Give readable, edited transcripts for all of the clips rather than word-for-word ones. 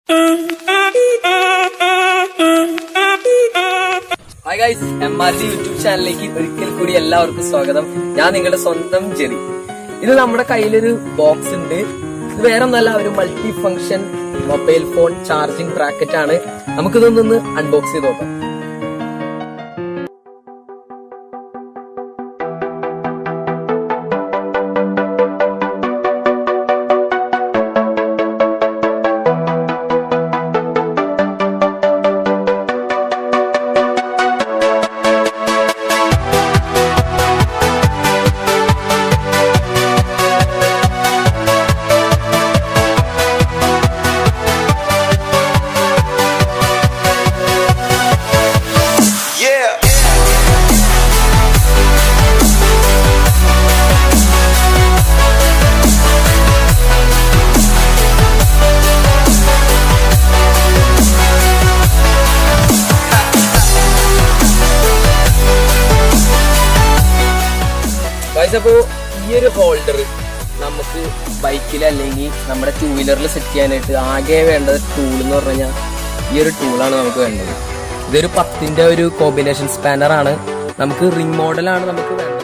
Hi guys, MRG YouTube ചാനലിലേക്ക് ഒരിക്കൽ കൂടി എല്ലാവർക്കും സ്വാഗതം. ഞാൻ നിങ്ങളുടെ സ്വന്തം ജെറി. ഇത് നമ്മുടെ കയ്യിലൊരു ബോക്സ് ഉണ്ട്. ഇത് വേറെ ഒന്നല്ല, ഒരു multi function mobile phone charging bracket ആണ്. നമുക്കിതൊന്ന് അൺബോക്സ് ചെയ്ത് നോക്കാം. അപ്പോ ഈ ഒരു ഹോൾഡർ നമുക്ക് ബൈക്കിൽ അല്ലെങ്കിൽ നമ്മുടെ ടൂ വീലറിൽ സെറ്റ് ചെയ്യാനായിട്ട് ആകെ വേണ്ട ടൂൾ എന്ന് പറഞ്ഞു കഴിഞ്ഞാൽ ഈ ഒരു ടൂളാണ് നമുക്ക് വേണ്ടത്. ഇതൊരു 10ന്റെ ഒരു കോമ്പിനേഷൻ സ്പാനർ ആണ്. നമുക്ക് റിംഗ് മോഡലാണ് നമുക്ക് വേണ്ടത്.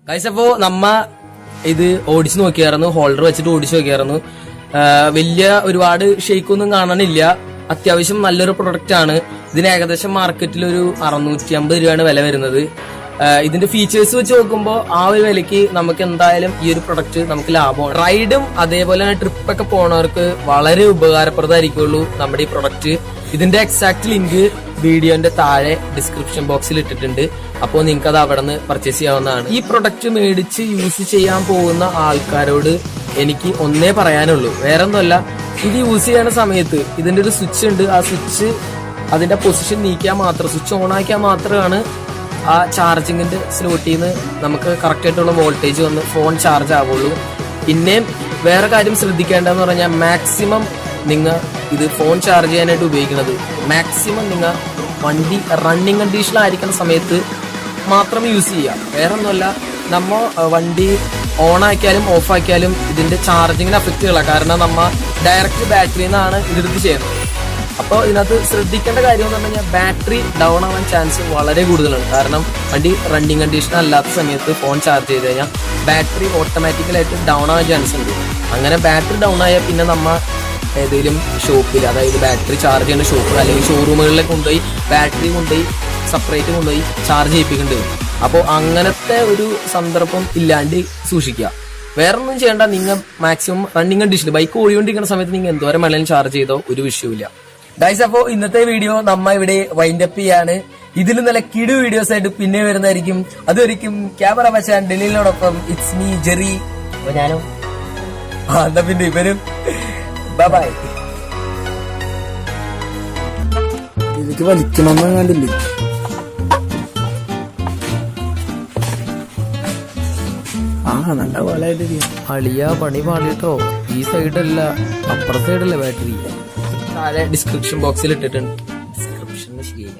ഗൈസ് അപ്പോ നമ്മ ഇത് ഓടിച്ചു നോക്കിയായിരുന്നു, ഹോൾഡർ വെച്ചിട്ട് ഓടിച്ചു നോക്കിയായിരുന്നു. വലിയ ഒരുപാട് ഷെയ്ക്കൊന്നും കാണാനില്ല. അത്യാവശ്യം നല്ലൊരു പ്രൊഡക്റ്റ് ആണ്. ഇതിന് ഏകദേശം മാർക്കറ്റിൽ ഒരു 650 രൂപയാണ് വില വരുന്നത്. ഇതിന്റെ ഫീച്ചേഴ്സ് വെച്ച് നോക്കുമ്പോൾ ആ ഒരു വിലയ്ക്ക് നമുക്ക് എന്തായാലും ഈ ഒരു പ്രൊഡക്റ്റ് നമുക്ക് ലാഭമാണ്. റൈഡും അതേപോലെ തന്നെ ട്രിപ്പൊക്കെ പോണവർക്ക് വളരെ ഉപകാരപ്രദമായിരിക്കുള്ളൂ നമ്മുടെ ഈ പ്രൊഡക്റ്റ്. ഇതിന്റെ എക്സാക്ട് ലിങ്ക് വീഡിയോന്റെ താഴെ ഡിസ്ക്രിപ്ഷൻ ബോക്സിൽ ഇട്ടിട്ടുണ്ട്. അപ്പോൾ നിങ്ങൾക്ക് അത് അവിടെ നിന്ന് പർച്ചേസ് ചെയ്യാവുന്നതാണ്. ഈ പ്രൊഡക്റ്റ് മേടിച്ച് യൂസ് ചെയ്യാൻ പോകുന്ന ആൾക്കാരോട് എനിക്ക് ഒന്നേ പറയാനുള്ളൂ, വേറൊന്നുമല്ല. ഇത് യൂസ് ചെയ്യുന്ന സമയത്ത് ഇതിന്റെ ഒരു സ്വിച്ച് ഉണ്ട്. ആ സ്വിച്ച് അതിന്റെ പൊസിഷൻ നീക്കിയാൽ മാത്രം, സ്വിച്ച് ഓൺ ആക്കിയാൽ മാത്രമാണ് ആ ചാർജിങ്ങിന്റെ സ്ലോട്ടിൽ നിന്ന് നമുക്ക് കറക്റ്റ് ആയിട്ടുള്ള വോൾട്ടേജ് വന്ന് ഫോൺ ചാർജ് ആവുള്ളൂ. പിന്നെയും വേറെ കാര്യം ശ്രദ്ധിക്കേണ്ടതെന്ന് പറഞ്ഞാൽ മാക്സിമം നിങ്ങൾ ഇത് ഫോൺ ചാർജ് ചെയ്യാനായിട്ട് ഉപയോഗിക്കുന്നത് മാക്സിമം നിങ്ങൾ വണ്ടി റണ്ണിങ് കണ്ടീഷനിലായിരിക്കുന്ന സമയത്ത് മാത്രം യൂസ് ചെയ്യുക. വേറെ ഒന്നുമല്ല, നമ്മ വണ്ടി ഓൺ ആക്കിയാലും ഓഫ് ആക്കിയാലും ഇതിന്റെ ചാർജിങ്ങിന് അഫക്റ്റ് ചെയ്യില്ല. കാരണം നമ്മ ഡയറക്റ്റ് ബാറ്ററിയിൽ നിന്നാണ് ഇതെടുത്ത് ചെയ്യുന്നത്. അപ്പോൾ ഇതിനകത്ത് ശ്രദ്ധിക്കേണ്ട കാര്യം എന്ന് പറഞ്ഞു കഴിഞ്ഞാൽ ബാറ്ററി ഡൗൺ ആവാൻ ചാൻസ് വളരെ കൂടുതലാണ്. കാരണം വണ്ടി റണ്ണിങ് കണ്ടീഷൻ അല്ലാത്ത സമയത്ത് ഫോൺ ചാർജ് ചെയ്ത് കഴിഞ്ഞാൽ ബാറ്ററി ഓട്ടോമാറ്റിക്കലായിട്ട് ഡൗൺ ആവാൻ ചാൻസ് ഉണ്ട്. അങ്ങനെ ബാറ്ററി ഡൗൺ ആയാൽ പിന്നെ നമ്മ ഏതെങ്കിലും ഷോപ്പിൽ, അതായത് ബാറ്ററി ചാർജ് ചെയ്യുന്ന ഷോപ്പ് അല്ലെങ്കിൽ ഷോറൂമുകളിലേക്ക് കൊണ്ടുപോയി ബാറ്ററി കൊണ്ടുപോയി സെപ്പറേറ്റ് കൊണ്ടുപോയി ചാർജ് ചെയ്യിപ്പിക്കേണ്ടി വരും. അപ്പോൾ അങ്ങനത്തെ ഒരു സന്ദർഭം ഇല്ലാണ്ട് സൂക്ഷിക്കുക. വേറെ ഒന്നും ചെയ്യേണ്ട. നിങ്ങൾ മാക്സിമം റണ്ണിങ് കണ്ടീഷൻ ബൈക്ക് ഓടിക്കൊണ്ടിരിക്കുന്ന സമയത്ത് നിങ്ങൾ എന്തോരം വേണമെങ്കിലും ചാർജ് ചെയ്തോ ഒരു വിഷയമില്ല. ഗൈസ്, അപ്പോ ഇന്നത്തെ വീഡിയോ നമ്മ ഇവിടെ വൈൻഡപ്പ് ചെയ്യാണ്. ഇതിൽ നല്ല കിടു വീഡിയോസ് ആയിട്ട് പിന്നെ വരുന്നതായിരിക്കും. അതൊരിക്കും ക്യാമറ പശാൻ ഡെലിനോടൊപ്പം ഇറ്റ്സ് മീ ജെറി. അപ്പൊ ഞാനും എന്നാ പിന്നെ ഇവരും ബൈ. എനിക്ക് വലിക്കണമെന്ന് കണ്ടില്ലേ? നല്ല പോലെ അളിയ പണി പാടിട്ടോ. ഈ സൈഡല്ല, അപ്പുറ സൈഡല്ലേ ബാറ്ററി. താഴെ ഡിസ്ക്രിപ്ഷൻ ബോക്സിൽ ഇട്ടിട്ടുണ്ട്. ഡിസ്ക്രിപ്ഷൻ ശരിയല്ല.